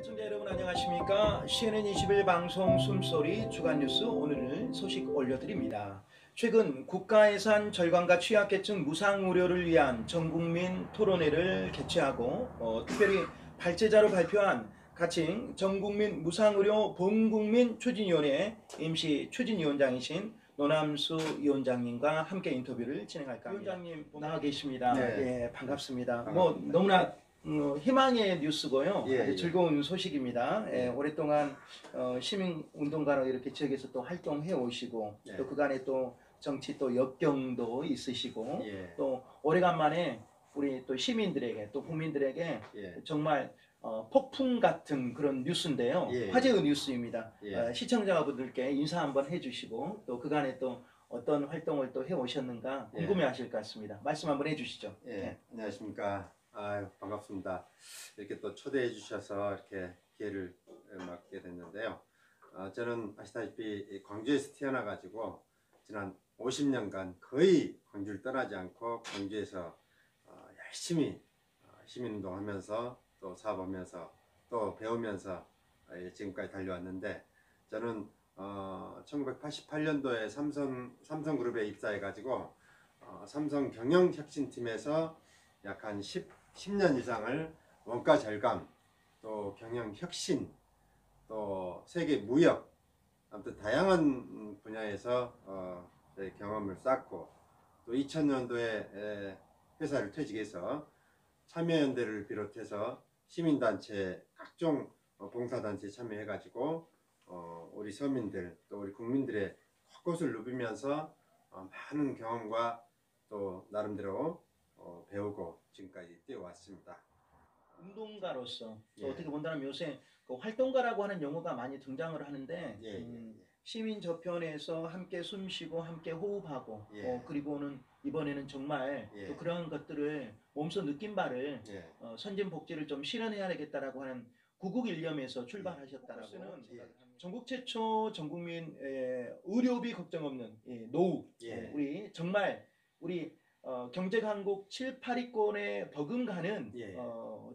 시청자 여러분 안녕하십니까? CNN 20일 방송 숨소리 주간 뉴스 오늘 소식 올려드립니다. 최근 국가예산 절감과 취약계층 무상의료를 위한 전국민 토론회를 개최하고 특별히 발제자로 발표한 가칭 전국민 무상의료 범국민 추진위원회 임시 추진위원장이신 노남수 위원장님과 함께 인터뷰를 진행할까 합니다. 위원장님 나와 계십니다. 네. 예, 반갑습니다. 반갑습니다. 너무나 희망의 뉴스고요. 예, 아주 예. 즐거운 소식입니다. 예. 오랫동안 시민운동가로 이렇게 지역에서 또 활동해 오시고 예. 또 그간에 또 정치 또 역경도 있으시고 예. 또 오래간만에 우리 또 시민들에게 또 국민들에게 예. 정말 폭풍 같은 그런 뉴스인데요. 예. 화제의 뉴스입니다. 예. 시청자분들께 인사 한번 해주시고 또 그간에 또 어떤 활동을 또 해오셨는가 궁금해하실 것 같습니다. 말씀 한번 해주시죠. 예. 네. 안녕하십니까. 반갑습니다. 이렇게 또 초대해 주셔서 이렇게 기회를 맡게 됐는데요. 저는 아시다시피 광주에서 태어나가지고 지난 50년간 거의 광주를 떠나지 않고 광주에서 열심히 시민운동하면서 또 사업하면서 또 배우면서 지금까지 달려왔는데 저는 1988년도에 삼성그룹에 입사해가지고 삼성 경영혁신팀에서 약 한 10년 이상을 원가 절감, 또 경영혁신, 또 세계 무역, 아무튼 다양한 분야에서 경험을 쌓고 또 2000년도에 회사를 퇴직해서 참여연대를 비롯해서 시민단체, 각종 봉사단체에 참여해가지고 우리 서민들 또 우리 국민들의 곳곳을 누비면서 많은 경험과 또 나름대로 배우고 지금까지 뛰어왔습니다. 운동가로서 또 예. 어떻게 본다면 요새 그 활동가라고 하는 용어가 많이 등장을 하는데 예. 시민 저편에서 함께 숨쉬고 함께 호흡하고 예. 그리고는 이번에는 정말 예. 또 그런 것들을 몸소 느낀 바를 예. 선진복지를 좀 실현해야겠다라고 하는 구국일념에서 출발하셨다라고 전국 최초 전국민 의료비 걱정 없는 노후 예. 우리 정말 우리 경제 강국 7, 8위권에 버금가는 예.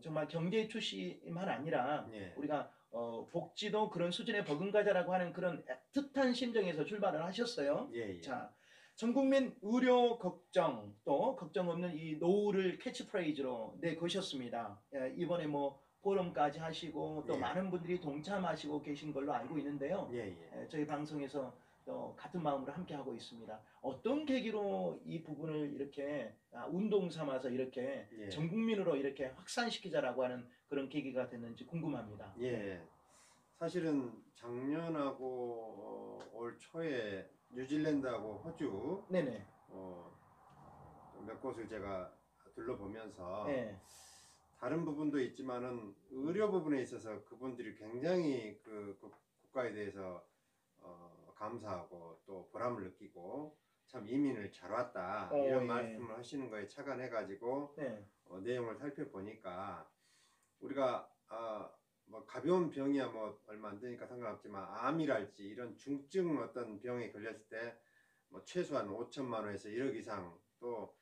정말 경제 출시만 아니라 예. 우리가 복지도 그런 수준의 버금가자라고 하는 그런 애틋한 심정에서 출발을 하셨어요. 예. 자, 전국민 의료 걱정 또 걱정 없는 이 노후를 캐치프레이즈로 내거셨습니다. 이번에 뭐 포럼까지 하시고 또 예. 많은 분들이 동참하시고 계신 걸로 알고 있는데요. 저희 방송에서 또 같은 마음으로 함께 하고 있습니다. 어떤 계기로 이 부분을 이렇게 운동 삼아서 이렇게 예. 전 국민으로 이렇게 확산시키자라고 하는 그런 계기가 됐는지 궁금합니다. 예. 사실은 작년하고 올 초에 뉴질랜드하고 호주 네네. 몇 곳을 제가 둘러보면서 네. 다른 부분도 있지만은 의료 부분에 있어서 그분들이 굉장히 그 국가에 대해서 감사하고 또 보람을 느끼고 참 이민을 잘 왔다 이런 예. 말씀을 하시는 거에 착안해가지고 네. 내용을 살펴보니까 우리가 뭐 가벼운 병이야 뭐 얼마 안 되니까 상관없지만 암이랄지 이런 중증 어떤 병에 걸렸을 때 뭐 최소한 5천만 원에서 1억 이상 또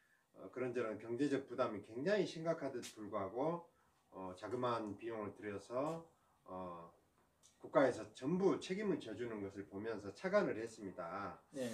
그런저런 경제적 부담이 굉장히 심각하듯 불구하고 자그마한 비용을 들여서 국가에서 전부 책임을 져주는 것을 보면서 착안을 했습니다. 네.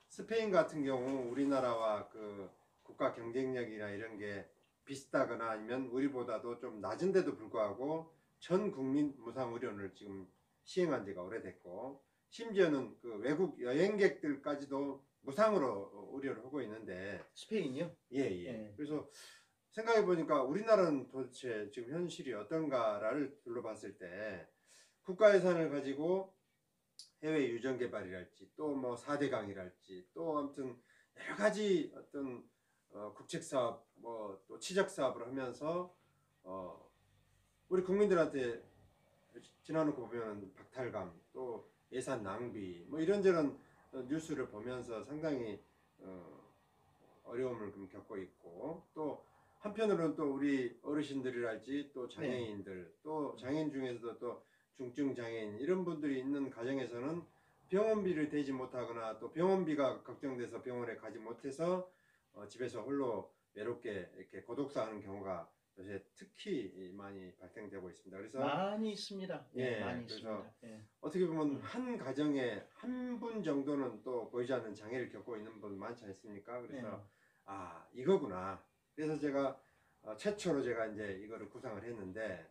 스페인 같은 경우 우리나라와 그 국가 경쟁력이나 이런 게 비슷하거나 아니면 우리보다도 좀 낮은데도 불구하고 전 국민 무상 의료를 지금 시행한 지가 오래됐고 심지어는 그 외국 여행객들까지도 무상으로 의료를 하고 있는데 스페인이요? 예. 그래서 생각해 보니까 우리나라는 도대체 지금 현실이 어떤가를 둘러봤을 때 국가 예산을 가지고 해외 유전 개발이랄지 또 뭐 4대강이랄지 또 아무튼 여러 가지 어떤 국책 사업 뭐 또 치적 사업을 하면서 우리 국민들한테 지나놓고 보면 박탈감 또 예산 낭비 뭐 이런저런 뉴스를 보면서 상당히 어려움을 좀 겪고 있고 또 한편으로는 또 우리 어르신들이랄지 또 장애인들 또 장애인 중에서도 또 중증 장애인 이런 분들이 있는 가정에서는 병원비를 대지 못하거나 또 병원비가 걱정돼서 병원에 가지 못해서 집에서 홀로 외롭게 이렇게 고독사하는 경우가 요새 특히 많이 발생되고 있습니다. 그래서 많이 있습니다. 예, 예, 많이 그래서 있습니다. 예. 어떻게 보면 한 가정에 한 분 정도는 또 보이지 않는 장애를 겪고 있는 분 많지 않습니까? 그래서 예. 아 이거구나. 그래서 제가 최초로 제가 이제 이거를 구상을 했는데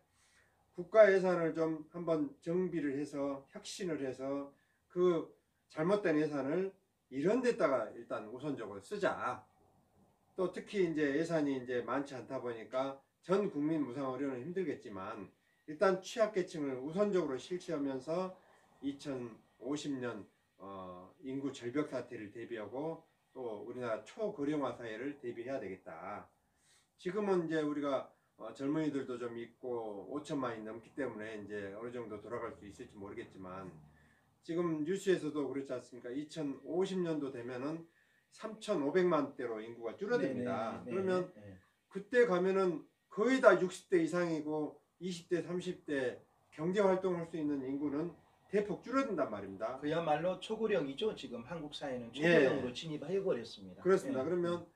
국가 예산을 좀 한번 정비를 해서 혁신을 해서 그 잘못된 예산을 이런 데다가 일단 우선적으로 쓰자. 또 특히 이제 예산이 이제 많지 않다 보니까 전 국민 무상 의료는 힘들겠지만 일단 취약계층을 우선적으로 실시하면서 2050년 인구 절벽 사태를 대비하고 또 우리나라 초고령화 사회를 대비해야 되겠다. 지금은 이제 우리가 젊은이들도 좀 있고 5천만이 넘기 때문에 이제 어느 정도 돌아갈 수 있을지 모르겠지만 지금 뉴스에서도 그렇지 않습니까? 2050년도 되면은 3,500만 대로 인구가 줄어듭니다. 네네, 그러면 네. 그때 가면은 거의 다 60대 이상이고 20대, 30대 경제 활동할 수 있는 인구는 대폭 줄어든단 말입니다. 그야말로 초고령이죠. 지금 한국 사회는 예. 초고령으로 진입해 버렸습니다. 그렇습니다. 예. 그러면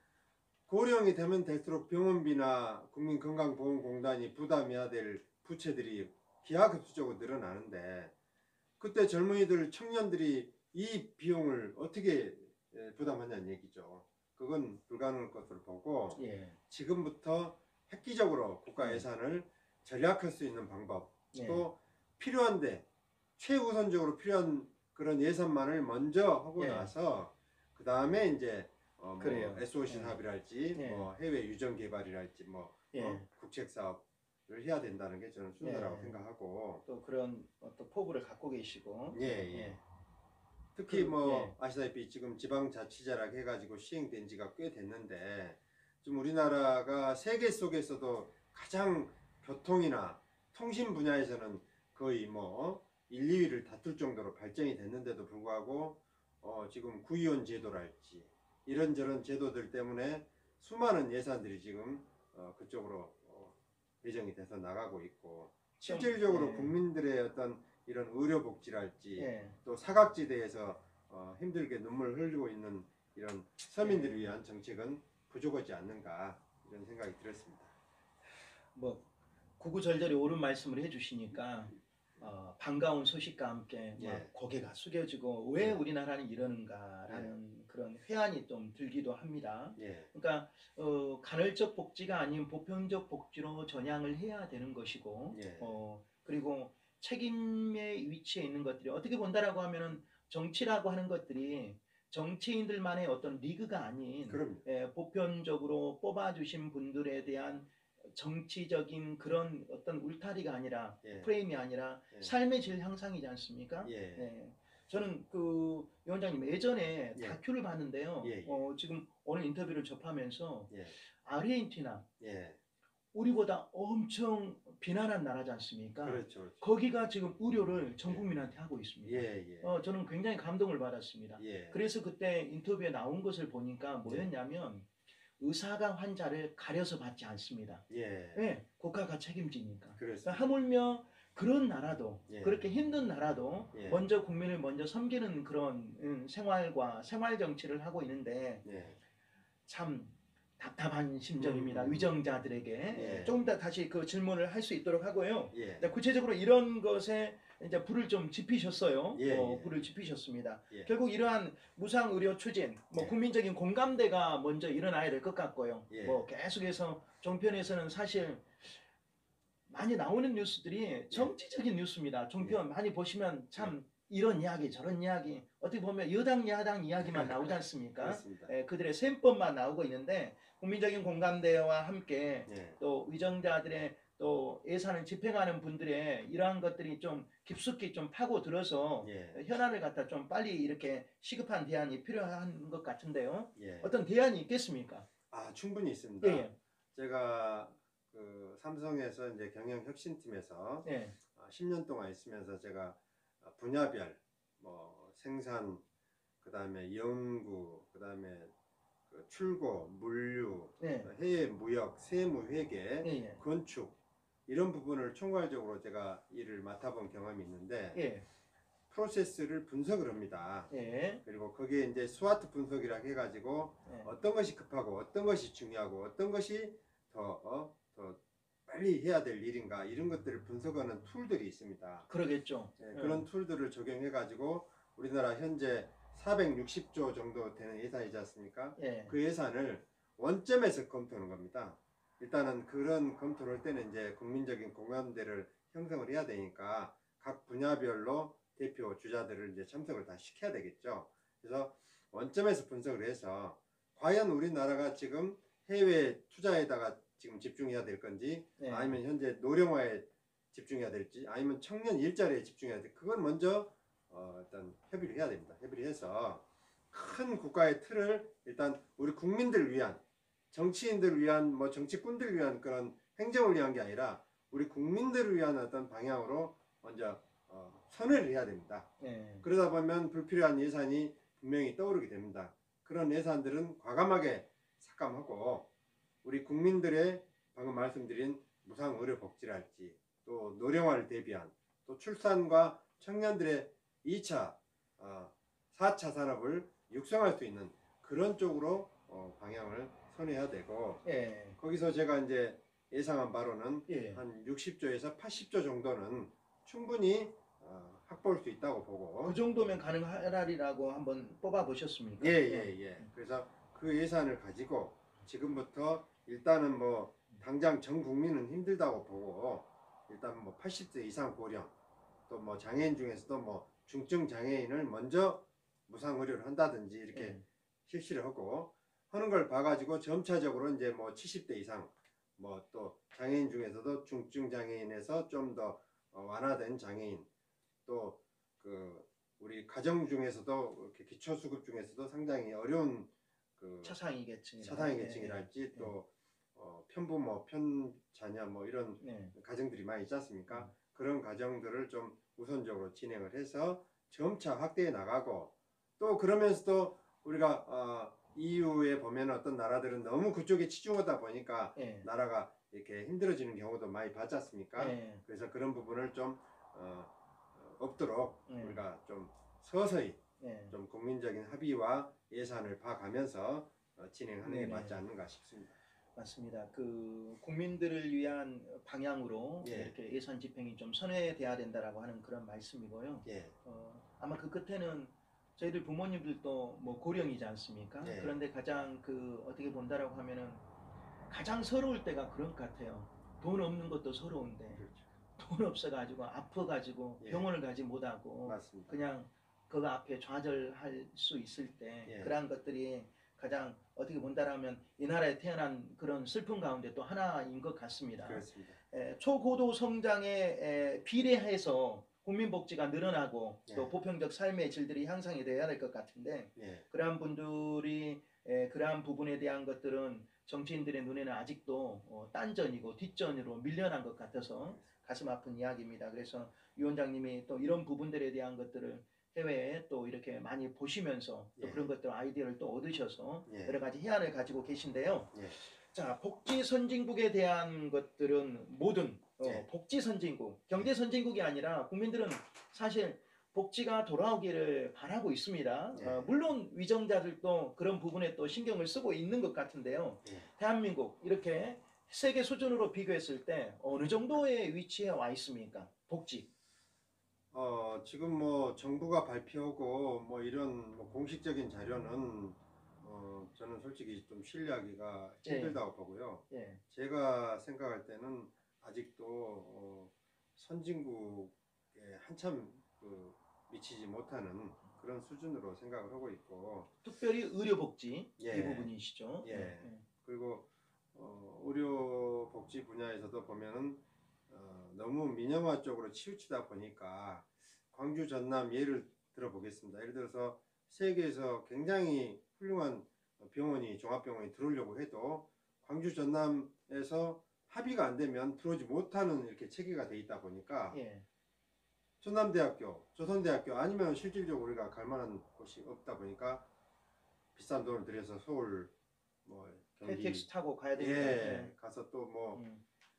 고령이 되면 될수록 병원비나 국민건강보험공단이 부담해야 될 부채들이 기하급수적으로 늘어나는데 그때 젊은이들, 청년들이 이 비용을 어떻게 부담하냐는 얘기죠. 그건 불가능할 것으로 보고 예. 지금부터 획기적으로 국가 예산을 절약할 수 있는 방법 예. 또 필요한데 최우선적으로 필요한 그런 예산만을 먼저 하고 예. 나서 그 다음에 이제 뭐 그래요. SOC 예. 사업이랄지 예. 뭐 해외 유전 개발이랄지 뭐 예. 국책 사업을 해야 된다는 게 저는 순서라고 예. 생각하고 또 그런 어떤 포부를 갖고 계시고 예. 특히 그, 뭐 예. 아시다시피 지금 지방자치제라고 해가지고 시행된 지가 꽤 됐는데 좀 우리나라가 세계 속에서도 가장 교통이나 통신 분야에서는 거의 뭐 1, 2위를 다툴 정도로 발전이 됐는데도 불구하고 지금 구의원 제도랄지 이런저런 제도들 때문에 수많은 예산들이 지금 그쪽으로 배정이 돼서 나가고 있고 실질적으로 예. 국민들의 어떤 이런 의료복지랄지 예. 또 사각지대에서 힘들게 눈물 흘리고 있는 이런 서민들을 위한 정책은 부족하지 않는가 이런 생각이 들었습니다. 뭐 구구절절히 옳은 말씀을 해주시니까 반가운 소식과 함께 막 예. 고개가 숙여지고 왜 예. 우리나라는 이러는가라는 그런 회한이 좀 들기도 합니다. 예. 그러니까 간헐적 복지가 아닌 보편적 복지로 전향을 해야 되는 것이고 예. 그리고 책임의 위치에 있는 것들이 어떻게 본다라고 하면은 정치라고 하는 것들이 정치인들만의 어떤 리그가 아닌 그럼요. 보편적으로 뽑아주신 분들에 대한 정치적인 그런 어떤 울타리가 아니라 예. 프레임이 아니라 예. 삶의 질 향상이지 않습니까? 예. 네. 저는 그 위원장님 예전에 예. 다큐를 봤는데요. 예. 지금 오늘 인터뷰를 접하면서 예. 아르헨티나 예. 우리보다 엄청 비난한 나라지 않습니까? 그렇죠. 거기가 지금 의료를 전 국민한테 하고 있습니다. 예. 저는 굉장히 감동을 받았습니다. 예. 그래서 그때 인터뷰에 나온 것을 보니까 뭐였냐면 의사가 환자를 가려서 받지 않습니다. 예. 네, 국가가 책임지니까. 그렇습니다. 하물며 그런 나라도 예. 그렇게 힘든 나라도 예. 먼저 국민을 먼저 섬기는 그런 생활과 생활 정치를 하고 있는데 예. 참 답답한 심정입니다. 위정자들에게. 예. 조금 더 다시 그 질문을 할 수 있도록 하고요. 예. 구체적으로 이런 것에 이제 불을 좀 지피셨어요. 예. 불을 지피셨습니다. 예. 결국 이러한 무상 의료 추진, 뭐 예. 국민적인 공감대가 먼저 일어나야 될 것 같고요. 예. 뭐 계속해서 종편에서는 사실 많이 나오는 뉴스들이 정치적인 뉴스입니다. 종편 많이 보시면 참 이런 이야기 저런 이야기 어떻게 보면 여당 야당 이야기만 나오지 않습니까? 그렇습니다. 그들의 셈법만 나오고 있는데 국민적인 공감대와 함께 예. 또 위정자들의 또 예산을 집행하는 분들의 이러한 것들이 좀 깊숙이 좀 파고들어서 예. 현안을 갖다 좀 빨리 이렇게 시급한 대안이 필요한 것 같은데요. 예. 어떤 대안이 있겠습니까? 충분히 있습니다. 예. 제가 그 삼성에서 이제 경영혁신팀에서 예. 10년 동안 있으면서 제가 분야별 뭐 생산 그다음에 연구 그다음에 그 출고 물류 예. 해외 무역 세무 회계 예. 건축 이런 부분을 총괄적으로 제가 일을 맡아본 경험이 있는데 예. 프로세스를 분석을 합니다. 예. 그리고 거기에 이제 스와트 분석이라고 해가지고 예. 어떤 것이 급하고 어떤 것이 중요하고 어떤 것이 더 빨리 해야 될 일인가 이런 것들을 분석하는 툴들이 있습니다. 그러겠죠. 그런 툴들을 적용해 가지고 우리나라 현재 460조 정도 되는 예산이지 않습니까? 예. 그 예산을 원점에서 검토하는 겁니다. 일단은 그런 검토를 할 때는 이제 국민적인 공감대를 형성을 해야 되니까 각 분야별로 대표 주자들을 이제 참석을 다 시켜야 되겠죠. 그래서 원점에서 분석을 해서 과연 우리나라가 지금 해외 투자에다가 지금 집중해야 될 건지 예. 아니면 현재 노령화에 집중해야 될지 아니면 청년 일자리에 집중해야 될지 그걸 먼저 일단 협의를 해야 됩니다. 협의를 해서 큰 국가의 틀을 일단 우리 국민들을 위한 정치인들을 위한 뭐 정치꾼들을 위한 그런 행정을 위한 게 아니라 우리 국민들을 위한 어떤 방향으로 먼저 선회를 해야 됩니다. 예. 그러다 보면 불필요한 예산이 분명히 떠오르게 됩니다. 그런 예산들은 과감하게 삭감하고 우리 국민들의 방금 말씀드린 무상의료복지랄지 또 노령화를 대비한 또 출산과 청년들의 2차, 4차 산업을 육성할 수 있는 그런 쪽으로 방향을 선회해야 되고 예. 거기서 제가 이제 예상한 바로는 예. 한 60조에서 80조 정도는 충분히 확보할 수 있다고 보고 그 정도면 가능하리라고 한번 뽑아 보셨습니까? 예. 그래서 그 예산을 가지고 지금부터 일단은 뭐 당장 전 국민은 힘들다고 보고 일단 뭐 80세 이상 고령 또 뭐 장애인 중에서도 뭐 중증 장애인을 먼저 무상 의료를 한다든지 이렇게 예. 실시를 하고 하는 걸 봐가지고 점차적으로 이제 뭐 70대 이상 뭐 또 장애인 중에서도 중증 장애인에서 좀 더 완화된 장애인 또 그 우리 가정 중에서도 이렇게 기초수급 중에서도 상당히 어려운 그 차상위 계층 차상위 계층이랄지 또 편부모, 편자녀 뭐 이런 네. 가정들이 많이 있지 않습니까? 그런 가정들을 좀 우선적으로 진행을 해서 점차 확대해 나가고 또 그러면서도 우리가 EU에 보면 어떤 나라들은 너무 그쪽에 치중하다 보니까 예. 나라가 이렇게 힘들어지는 경우도 많이 봤지 않습니까? 예. 그래서 그런 부분을 좀 없도록 예. 우리가 좀 서서히 예. 좀 국민적인 합의와 예산을 봐가면서 진행하는 게 네네. 맞지 않는가 싶습니다. 맞습니다. 그 국민들을 위한 방향으로 예. 이렇게 예산 집행이 좀 선회돼야 된다라고 하는 그런 말씀이고요. 예. 아마 그 끝에는 저희들 부모님들도 뭐 고령이지 않습니까? 예. 그런데 가장 그 어떻게 본다라고 하면은 가장 서러울 때가 그런 것 같아요. 돈 없는 것도 서러운데 그렇죠. 돈 없어가지고 아파가지고 예. 병원을 가지 못하고 맞습니다. 그냥 그거 앞에 좌절할 수 있을 때 예. 그러한 것들이 가장 어떻게 본다라면 이 나라에 태어난 그런 슬픈 가운데 또 하나인 것 같습니다. 그렇습니다. 초고도 성장에 비례해서 국민복지가 늘어나고 예. 또 보편적 삶의 질들이 향상이 돼야 될 것 같은데 예. 그러한 분들이 그러한 부분에 대한 것들은 정치인들의 눈에는 아직도 딴전이고 뒷전으로 밀려난 것 같아서 가슴 아픈 이야기입니다. 그래서 위원장님이 또 이런 부분들에 대한 것들을 해외에 또 이렇게 많이 보시면서 또 예. 그런 것들 아이디어를 또 얻으셔서 예. 여러 가지 해안을 가지고 계신데요. 예. 자, 복지 선진국에 대한 것들은 모든 예. 복지 선진국, 경제 선진국이 아니라 국민들은 사실 복지가 돌아오기를 바라고 있습니다. 예. 물론 위정자들도 그런 부분에 또 신경을 쓰고 있는 것 같은데요. 예. 대한민국 이렇게 세계 수준으로 비교했을 때 어느 정도의 위치에 와 있습니까? 복지. 지금 뭐 정부가 발표하고 뭐 이런 뭐 공식적인 자료는 저는 솔직히 좀 신뢰하기가 예. 힘들다고 보고요. 예. 제가 생각할 때는 아직도 선진국에 한참 미치지 못하는 그런 수준으로 생각을 하고 있고 특별히 의료복지 예. 이 부분이시죠. 예. 그리고 의료복지 분야에서도 보면은 너무 민영화 쪽으로 치우치다 보니까 광주 전남 예를 들어보겠습니다. 예를 들어서 세계에서 굉장히 훌륭한 병원이 종합병원이 들어오려고 해도 광주 전남에서 합의가 안 되면 들어오지 못하는 이렇게 체계가 돼 있다 보니까 예. 전남대학교, 조선대학교 아니면 실질적으로 우리가 갈 만한 곳이 없다 보니까 비싼 돈을 들여서 서울 뭐 경기 KTX 타고 가야 되니까. 예, 가서 또 뭐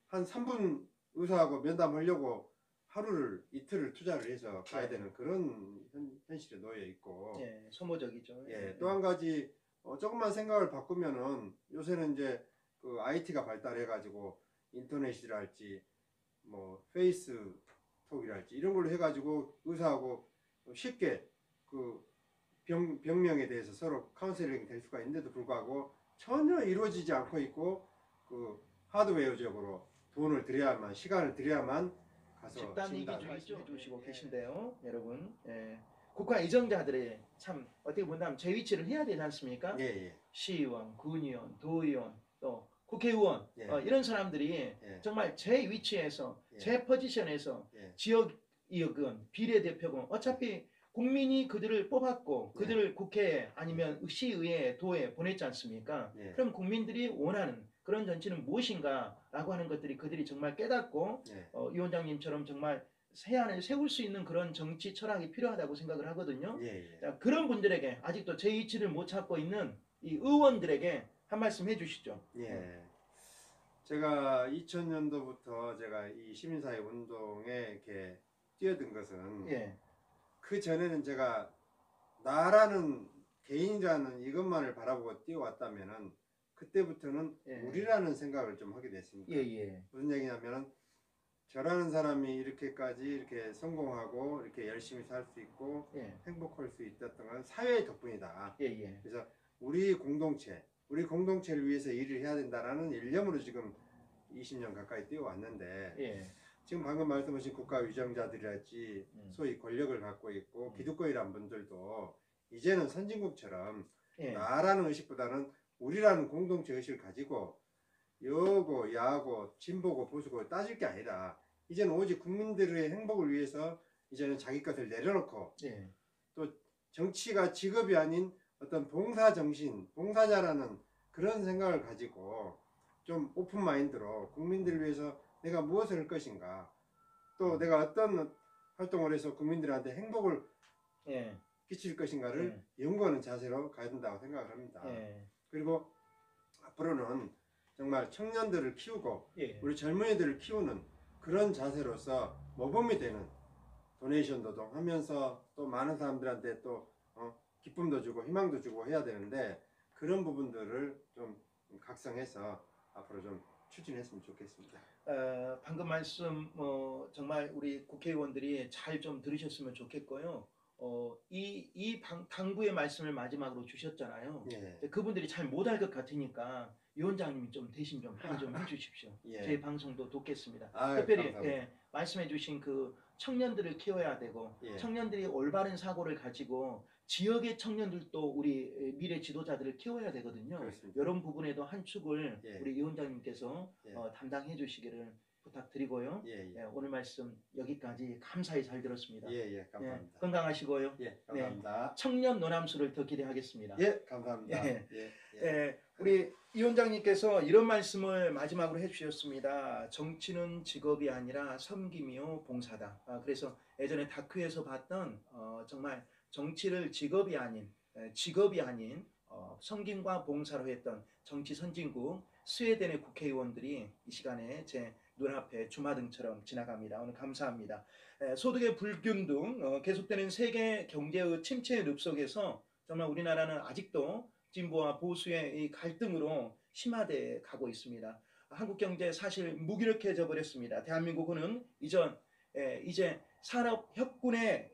한 음. 3분 의사하고 면담하려고 하루를 이틀을 투자를 해서 가야 예. 되는 그런 현실에 놓여 있고 예, 소모적이죠. 예, 또 한 가지 조금만 생각을 바꾸면은 요새는 이제 그 IT가 발달해 가지고 인터넷이랄지 뭐 페이스톡이랄지 이런 걸로 해가지고 의사하고 쉽게 그 병명에 대해서 서로 카운셀링이 될 수가 있는데도 불구하고 전혀 이루어지지 않고 있고 그 하드웨어적으로 돈을 들여야만 시간을 들여야만 가서 집단 이기 진단을 말씀해 주시고 예. 계신데요, 여러분. 국가 예정자들의 참 어떻게 본다면 제 위치를 해야 되지 않습니까? 예, 예. 시의원, 군의원, 도의원, 또 국회의원 예. 이런 사람들이 예. 정말 제 위치에서 예. 제 포지션에서 예. 지역이건 비례대표건 어차피 국민이 그들을 뽑았고 그들을 국회에 아니면 시의회, 도에 보냈지 않습니까? 예. 그럼 국민들이 원하는 그런 정치는 무엇인가라고 하는 것들이 그들이 정말 깨닫고 예. 위원장님처럼 정말 세안을 세울 수 있는 그런 정치 철학이 필요하다고 생각을 하거든요. 예. 예. 자, 그런 분들에게 아직도 제 위치를 못 찾고 있는 이 의원들에게 한 말씀 해주시죠. 예. 제가 2000년도부터 제가 이 시민사회 운동에 이렇게 뛰어든 것은 예, 그 전에는 제가 나라는 개인이라는 이것만을 바라보고 뛰어왔다면은 그때부터는 예. 우리라는 생각을 좀 하게 됐습니다. 예. 무슨 얘기냐면은 저라는 사람이 이렇게까지 이렇게 성공하고 이렇게 열심히 살 수 있고 예. 행복할 수 있었던 건 사회의 덕분이다. 예. 그래서 우리 공동체를 위해서 일을 해야 된다라는 일념으로 지금 20년 가까이 뛰어왔는데 예. 지금 방금 말씀하신 국가 위정자들이랄지 소위 권력을 갖고 있고 기득권이란 분들도 이제는 선진국처럼 예. 나라는 의식보다는 우리라는 공동체 의식을 가지고 여고, 야고, 진보고, 보수고 따질 게 아니라 이제는 오직 국민들의 행복을 위해서 이제는 자기 것을 내려놓고 예. 또 정치가 직업이 아닌 어떤 봉사정신, 봉사자라는 그런 생각을 가지고 좀 오픈 마인드로 국민들을 위해서 내가 무엇을 할 것인가 또 내가 어떤 활동을 해서 국민들한테 행복을 예. 끼칠 것인가를 연구하는 자세로 가야 된다고 생각을 합니다. 예. 그리고 앞으로는 정말 청년들을 키우고 예. 우리 젊은이들을 키우는 그런 자세로서 모범이 되는 도네이션 노동하면서 또 많은 사람들한테 또 기쁨도 주고 희망도 주고 해야 되는데 그런 부분들을 좀 각성해서 앞으로 좀 추진했으면 좋겠습니다. 방금 말씀 정말 우리 국회의원들이 잘 좀 들으셨으면 좋겠고요. 이 당부의 말씀을 마지막으로 주셨잖아요. 예. 그분들이 잘 못할 것 같으니까 위원장님이 좀 대신 좀 항의 좀 해주십시오. 예. 저희 방송도 돕겠습니다. 아유, 특별히 감사합니다. 말씀해주신 그 청년들을 키워야 되고 예. 청년들이 올바른 사고를 가지고 지역의 청년들도 우리 미래 지도자들을 키워야 되거든요. 그렇습니다. 이런 부분에도 한 축을 예. 우리 위원장님께서 예. 담당해 주시기를 부탁드리고요. 예. 오늘 말씀 여기까지 감사히 잘 들었습니다. 예. 감사합니다. 건강하시고요. 예. 감사합니다. 청년 노남수를 더 기대하겠습니다. 예. 감사합니다. 우리 위원장님께서 이런 말씀을 마지막으로 해주셨습니다. 정치는 직업이 아니라 섬김이요 봉사다. 그래서 예전에 다큐에서 봤던 정말 정치를 직업이 아닌 섬김과 봉사로 했던 정치 선진국 스웨덴의 국회의원들이 이 시간에 제 눈앞에 주마등처럼 지나갑니다. 오늘 감사합니다. 소득의 불균등, 계속되는 세계 경제의 침체의 늪 속에서 정말 우리나라는 아직도 진보와 보수의 이 갈등으로 심화돼 가고 있습니다. 한국 경제 사실 무기력해져 버렸습니다. 대한민국은 이제 산업 혁군의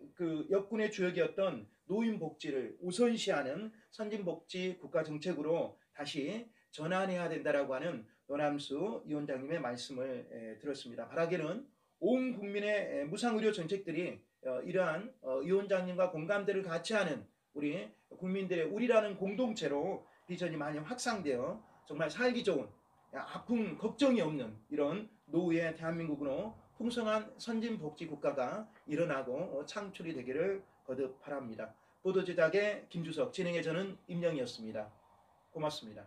역군의 주역이었던 노인 복지를 우선시하는 선진복지 국가 정책으로 다시 전환해야 된다라고 하는 노남수 위원장님의 말씀을 들었습니다. 바라기는 온 국민의 무상의료 정책들이 이러한 위원장님과 공감대를 같이 하는 우리 국민들의 우리라는 공동체로 비전이 많이 확산되어 정말 살기 좋은 아픔 걱정이 없는 이런 노후의 대한민국으로 풍성한 선진복지 국가가 일어나고 창출이 되기를 거듭 바랍니다. 보도 제작의 김주석, 진행의 저는 임영이었습니다. 고맙습니다.